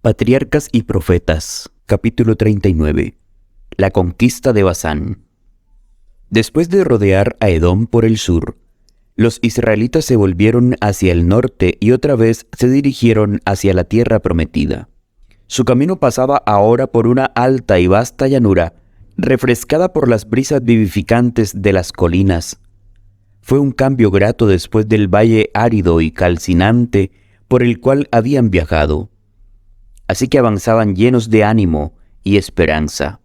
Patriarcas y Profetas, capítulo 39. La conquista de Basán. Después de rodear a Edom por el sur, los israelitas se volvieron hacia el norte y otra vez se dirigieron hacia la tierra prometida. Su camino pasaba ahora por una alta y vasta llanura, refrescada por las brisas vivificantes de las colinas. Fue un cambio grato después del valle árido y calcinante por el cual habían viajado. Así que avanzaban llenos de ánimo y esperanza.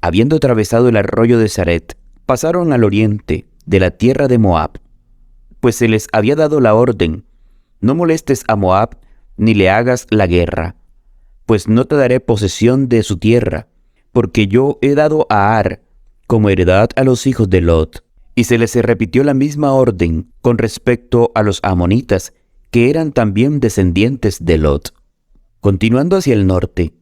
Habiendo atravesado el arroyo de Zaret, pasaron al oriente de la tierra de Moab, pues se les había dado la orden: no molestes a Moab ni le hagas la guerra, pues no te daré posesión de su tierra, porque yo he dado a Ar como heredad a los hijos de Lot. Y se les repitió la misma orden con respecto a los amonitas, que eran también descendientes de Lot. Continuando hacia el norte,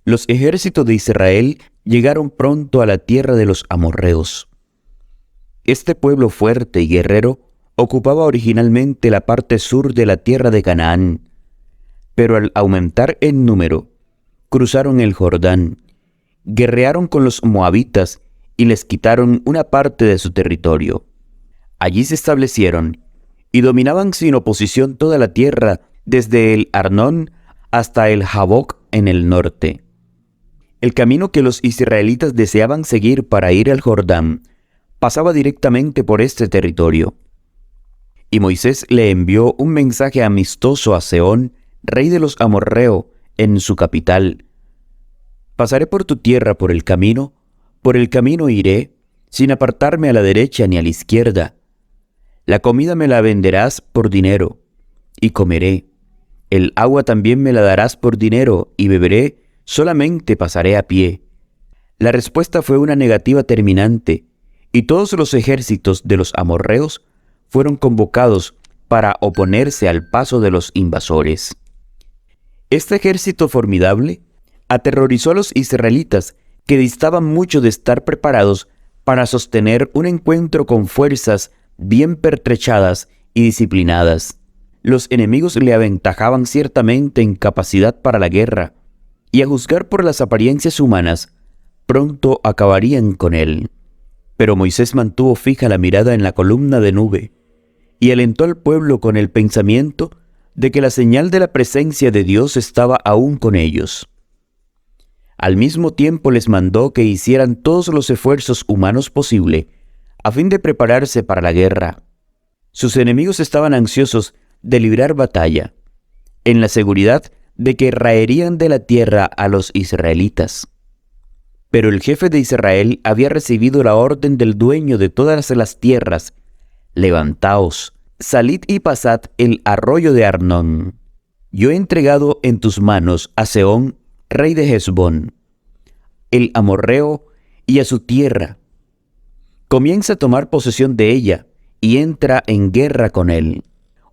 los ejércitos de Israel llegaron pronto a la tierra de los amorreos. Este pueblo fuerte y guerrero ocupaba originalmente la parte sur de la tierra de Canaán, pero al aumentar en número, cruzaron el Jordán, guerrearon con los moabitas y les quitaron una parte de su territorio. Allí se establecieron y dominaban sin oposición toda la tierra, desde el Arnón hasta el Jaboc en el norte. El camino que los israelitas deseaban seguir para ir al Jordán pasaba directamente por este territorio. Y Moisés le envió un mensaje amistoso a Sehón, rey de los amorreos, en su capital: pasaré por tu tierra por el camino iré, sin apartarme a la derecha ni a la izquierda. La comida me la venderás por dinero, y comeré. El agua también me la darás por dinero, y beberé, solamente pasaré a pie. La respuesta fue una negativa terminante, y todos los ejércitos de los amorreos fueron convocados para oponerse al paso de los invasores. Este ejército formidable aterrorizó a los israelitas, que distaban mucho de estar preparados para sostener un encuentro con fuerzas bien pertrechadas y disciplinadas. Los enemigos le aventajaban ciertamente en capacidad para la guerra, y a juzgar por las apariencias humanas, pronto acabarían con él. Pero Moisés mantuvo fija la mirada en la columna de nube, y alentó al pueblo con el pensamiento de que la señal de la presencia de Dios estaba aún con ellos. Al mismo tiempo les mandó que hicieran todos los esfuerzos humanos posibles a fin de prepararse para la guerra. Sus enemigos estaban ansiosos de librar batalla, en la seguridad de que raerían de la tierra a los israelitas. Pero el jefe de Israel había recibido la orden del dueño de todas las tierras: levantaos, salid y pasad el arroyo de Arnón. Yo he entregado en tus manos a Sehón, rey de Hesbón, el amorreo, y a su tierra. Comienza a tomar posesión de ella y entra en guerra con él.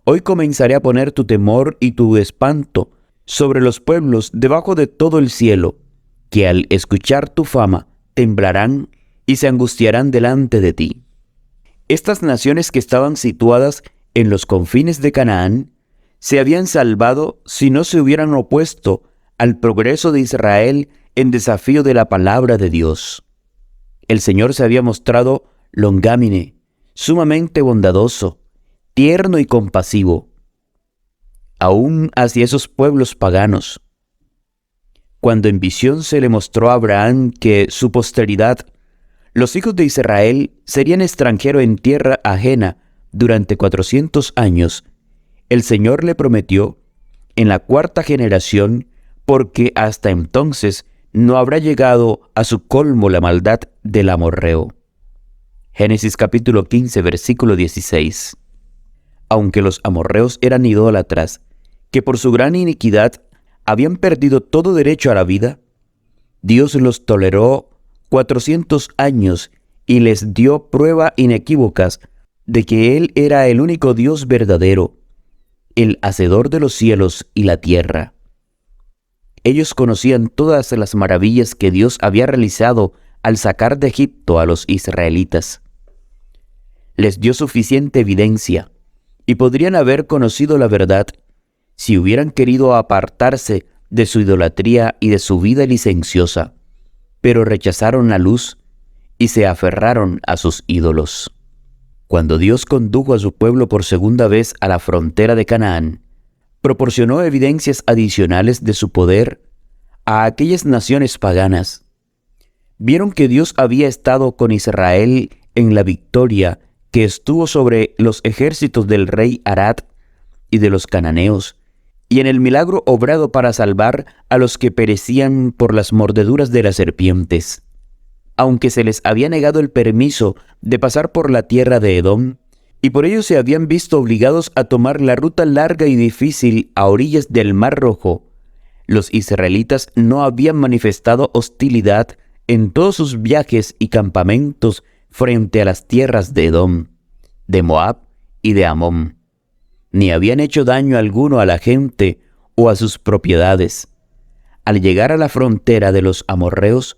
Hoy comenzaré a poner tu temor y tu espanto sobre los pueblos debajo de todo el cielo, que al escuchar tu fama temblarán y se angustiarán delante de ti. Estas naciones que estaban situadas en los confines de Canaán se habían salvado si no se hubieran opuesto al progreso de Israel en desafío de la palabra de Dios. El Señor se había mostrado longámine, sumamente bondadoso, tierno y compasivo, aún hacia esos pueblos paganos. Cuando en visión se le mostró a Abraham que su posteridad, los hijos de Israel, serían extranjeros en tierra ajena durante 400 años, el Señor le prometió en la 4ª generación, porque hasta entonces no habrá llegado a su colmo la maldad del amorreo. Génesis capítulo 15, versículo 16. Aunque los amorreos eran idólatras, que por su gran iniquidad habían perdido todo derecho a la vida, Dios los toleró 400 años y les dio prueba inequívocas de que Él era el único Dios verdadero, el hacedor de los cielos y la tierra. Ellos conocían todas las maravillas que Dios había realizado al sacar de Egipto a los israelitas. Les dio suficiente evidencia, y podrían haber conocido la verdad si hubieran querido apartarse de su idolatría y de su vida licenciosa, pero rechazaron la luz y se aferraron a sus ídolos. Cuando Dios condujo a su pueblo por segunda vez a la frontera de Canaán, proporcionó evidencias adicionales de su poder a aquellas naciones paganas. Vieron que Dios había estado con Israel en la victoria que estuvo sobre los ejércitos del rey Arad y de los cananeos, y en el milagro obrado para salvar a los que perecían por las mordeduras de las serpientes. Aunque se les había negado el permiso de pasar por la tierra de Edom, y por ello se habían visto obligados a tomar la ruta larga y difícil a orillas del Mar Rojo, los israelitas no habían manifestado hostilidad en todos sus viajes y campamentos frente a las tierras de Edom, de Moab y de Amón, ni habían hecho daño alguno a la gente o a sus propiedades. Al llegar a la frontera de los amorreos,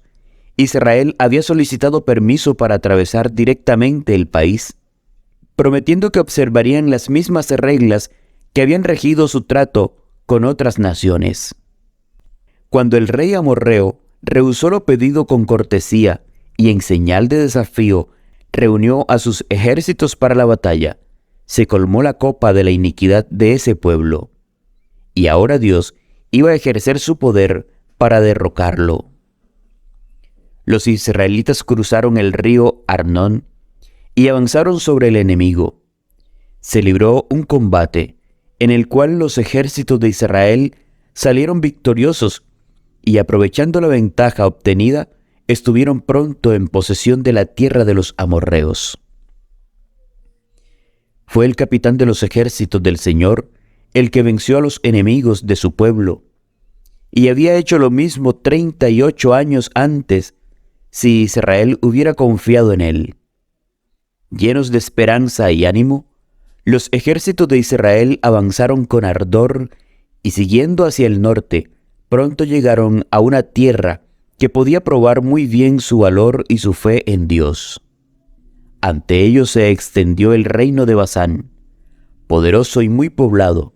Israel había solicitado permiso para atravesar directamente el país, prometiendo que observarían las mismas reglas que habían regido su trato con otras naciones. Cuando el rey amorreo rehusó lo pedido con cortesía y en señal de desafío reunió a sus ejércitos para la batalla, se colmó la copa de la iniquidad de ese pueblo, y ahora Dios iba a ejercer su poder para derrocarlo. Los israelitas cruzaron el río Arnón y avanzaron sobre el enemigo. Se libró un combate en el cual los ejércitos de Israel salieron victoriosos y, aprovechando la ventaja obtenida, estuvieron pronto en posesión de la tierra de los amorreos. Fue el capitán de los ejércitos del Señor el que venció a los enemigos de su pueblo, y había hecho lo mismo 38 años antes si Israel hubiera confiado en él. Llenos de esperanza y ánimo, los ejércitos de Israel avanzaron con ardor y, siguiendo hacia el norte, pronto llegaron a una tierra que podía probar muy bien su valor y su fe en Dios. Ante ellos se extendió el reino de Basán, poderoso y muy poblado,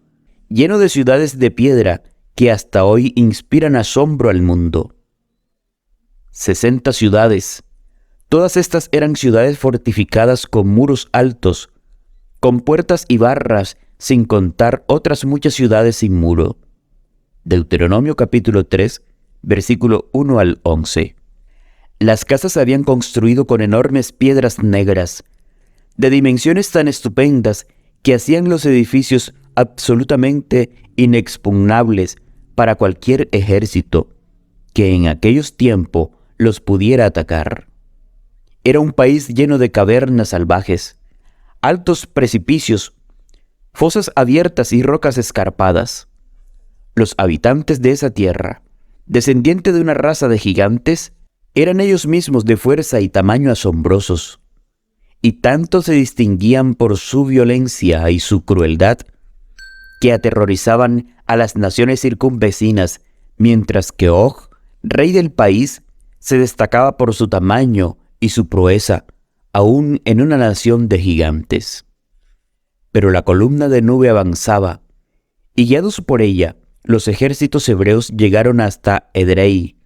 lleno de ciudades de piedra que hasta hoy inspiran asombro al mundo. 60 ciudades, todas estas eran ciudades fortificadas con muros altos, con puertas y barras, sin contar otras muchas ciudades sin muro. Deuteronomio capítulo 3, versículo 1 al 11. Las casas se habían construido con enormes piedras negras, de dimensiones tan estupendas que hacían los edificios absolutamente inexpugnables para cualquier ejército que en aquellos tiempos los pudiera atacar. Era un país lleno de cavernas salvajes, altos precipicios, fosas abiertas y rocas escarpadas. Los habitantes de esa tierra, descendientes de una raza de gigantes, eran ellos mismos de fuerza y tamaño asombrosos, y tanto se distinguían por su violencia y su crueldad, que aterrorizaban a las naciones circunvecinas, mientras que Og, rey del país, se destacaba por su tamaño y su proeza, aún en una nación de gigantes. Pero la columna de nube avanzaba, y guiados por ella, los ejércitos hebreos llegaron hasta Edrei,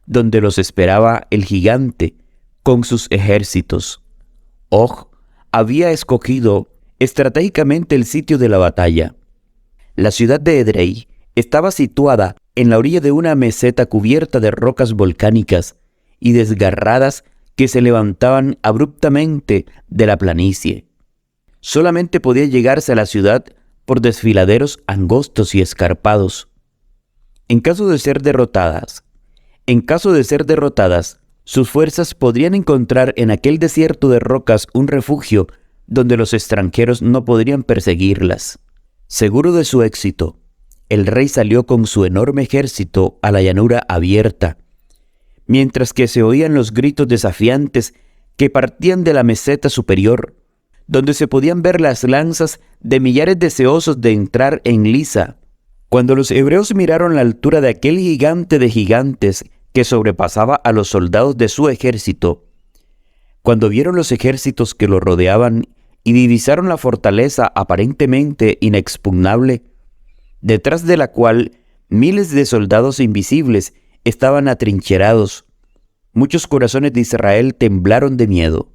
donde los esperaba el gigante con sus ejércitos. Og había escogido estratégicamente el sitio de la batalla. La ciudad de Edrei estaba situada en la orilla de una meseta cubierta de rocas volcánicas y desgarradas que se levantaban abruptamente de la planicie. Solamente podía llegarse a la ciudad por desfiladeros angostos y escarpados. En caso de ser derrotadas, sus fuerzas podrían encontrar en aquel desierto de rocas un refugio donde los extranjeros no podrían perseguirlas. Seguro de su éxito, el rey salió con su enorme ejército a la llanura abierta, mientras que se oían los gritos desafiantes que partían de la meseta superior, donde se podían ver las lanzas de millares deseosos de entrar en liza. Cuando los hebreos miraron la altura de aquel gigante de gigantes que sobrepasaba a los soldados de su ejército, cuando vieron los ejércitos que lo rodeaban y divisaron la fortaleza aparentemente inexpugnable, detrás de la cual Miles de soldados invisibles estaban atrincherados. Muchos corazones de Israel temblaron de miedo.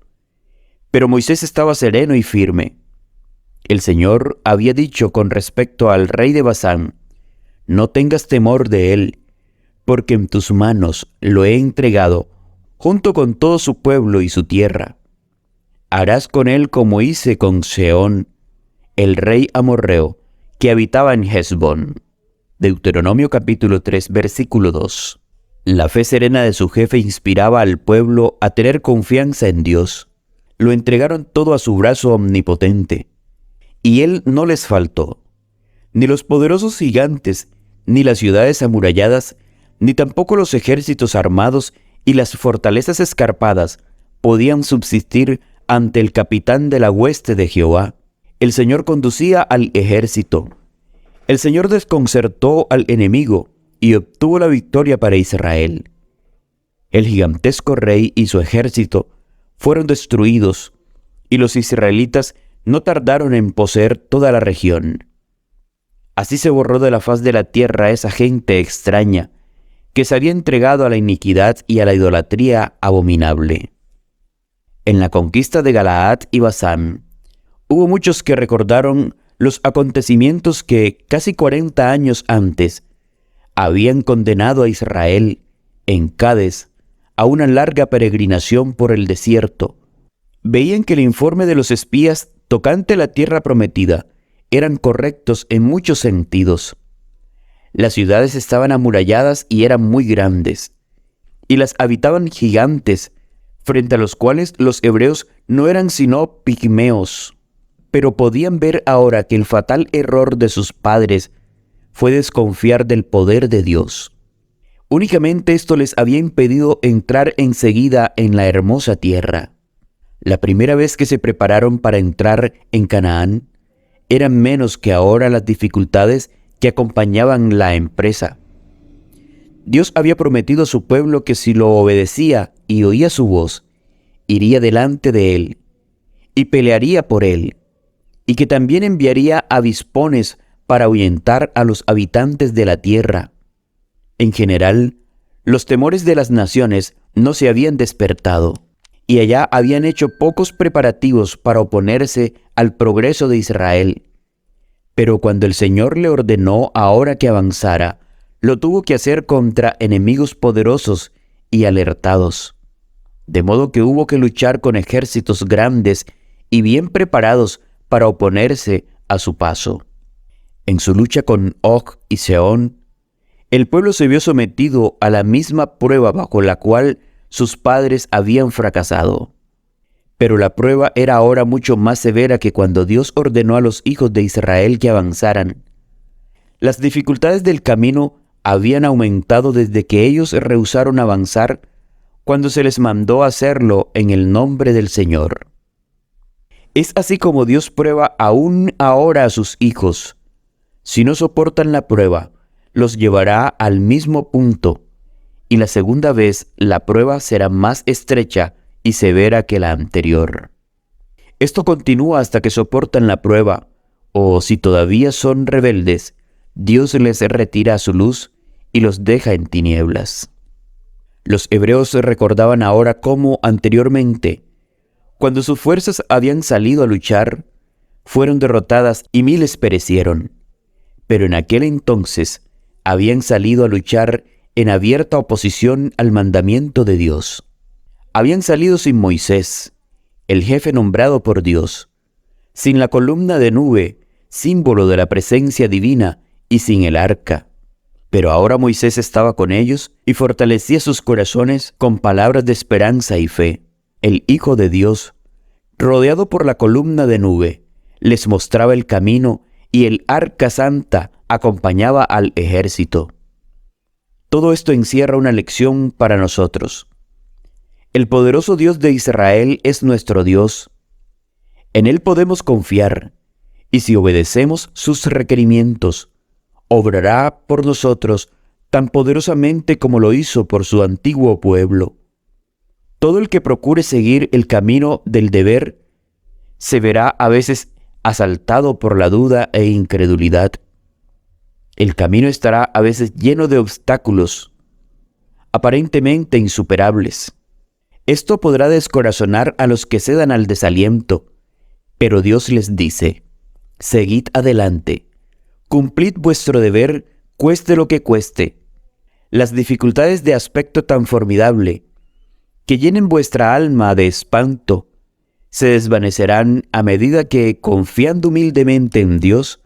Pero Moisés estaba sereno y firme. El Señor había dicho con respecto al rey de Basán: «No tengas temor de él, porque en tus manos lo he entregado, junto con todo su pueblo y su tierra. Harás con él como hice con Sehón, el rey amorreo, que habitaba en Hesbón». Deuteronomio capítulo 3, versículo 2. La fe serena de su jefe inspiraba al pueblo a tener confianza en Dios. Lo entregaron todo a su brazo omnipotente, y él no les faltó. Ni los poderosos gigantes, ni las ciudades amuralladas, ni tampoco los ejércitos armados y las fortalezas escarpadas podían subsistir ante el capitán de la hueste de Jehová. El Señor conducía al ejército. El Señor desconcertó al enemigo y obtuvo la victoria para Israel. El gigantesco rey y su ejército fueron destruidos, y los israelitas no tardaron en poseer toda la región. Así se borró de la faz de la tierra esa gente extraña, que se había entregado a la iniquidad y a la idolatría abominable. En la conquista de Galaad y Basán, hubo muchos que recordaron los acontecimientos que casi 40 años antes habían condenado a Israel en Cades a una larga peregrinación por el desierto. Veían que el informe de los espías tocante la tierra prometida eran correctos en muchos sentidos. Las ciudades estaban amuralladas y eran muy grandes, y las habitaban gigantes, frente a los cuales los hebreos no eran sino pigmeos. Pero podían ver ahora que el fatal error de sus padres fue desconfiar del poder de Dios. Únicamente esto les había impedido entrar enseguida en la hermosa tierra. La primera vez que se prepararon para entrar en Canaán, eran menos que ahora las dificultades que acompañaban la empresa. Dios había prometido a su pueblo que si lo obedecía y oía su voz, iría delante de él y pelearía por él, y que también enviaría avispones para ahuyentar a los habitantes de la tierra. En general, los temores de las naciones no se habían despertado, y allá habían hecho pocos preparativos para oponerse al progreso de Israel. Pero cuando el Señor le ordenó ahora que avanzara, lo tuvo que hacer contra enemigos poderosos y alertados, de modo que hubo que luchar con ejércitos grandes y bien preparados para oponerse a su paso. En su lucha con Og y Sehón, el pueblo se vio sometido a la misma prueba bajo la cual sus padres habían fracasado. Pero la prueba era ahora mucho más severa que cuando Dios ordenó a los hijos de Israel que avanzaran. Las dificultades del camino habían aumentado desde que ellos rehusaron avanzar cuando se les mandó hacerlo en el nombre del Señor. Es así como Dios prueba aún ahora a sus hijos. Si no soportan la prueba, los llevará al mismo punto, y la segunda vez la prueba será más estrecha y severa que la anterior. Esto continúa hasta que soportan la prueba, o si todavía son rebeldes, Dios les retira su luz y los deja en tinieblas. Los hebreos recordaban ahora cómo anteriormente, cuando sus fuerzas habían salido a luchar, fueron derrotadas y miles perecieron. Pero en aquel entonces habían salido a luchar en abierta oposición al mandamiento de Dios. Habían salido sin Moisés, el jefe nombrado por Dios, sin la columna de nube, símbolo de la presencia divina, y sin el arca. Pero ahora Moisés estaba con ellos y fortalecía sus corazones con palabras de esperanza y fe. El Hijo de Dios, rodeado por la columna de nube, les mostraba el camino y el arca santa acompañaba al ejército. Todo esto encierra una lección para nosotros. El poderoso Dios de Israel es nuestro Dios. En Él podemos confiar, y si obedecemos sus requerimientos, obrará por nosotros tan poderosamente como lo hizo por su antiguo pueblo. Todo el que procure seguir el camino del deber se verá a veces asaltado por la duda e incredulidad. El camino estará a veces lleno de obstáculos, aparentemente insuperables. Esto podrá descorazonar a los que cedan al desaliento, pero Dios les dice: seguid adelante, cumplid vuestro deber, cueste lo que cueste. Las dificultades de aspecto tan formidable, que llenen vuestra alma de espanto, se desvanecerán a medida que, confiando humildemente en Dios,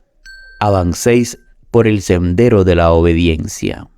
avancéis por el sendero de la obediencia.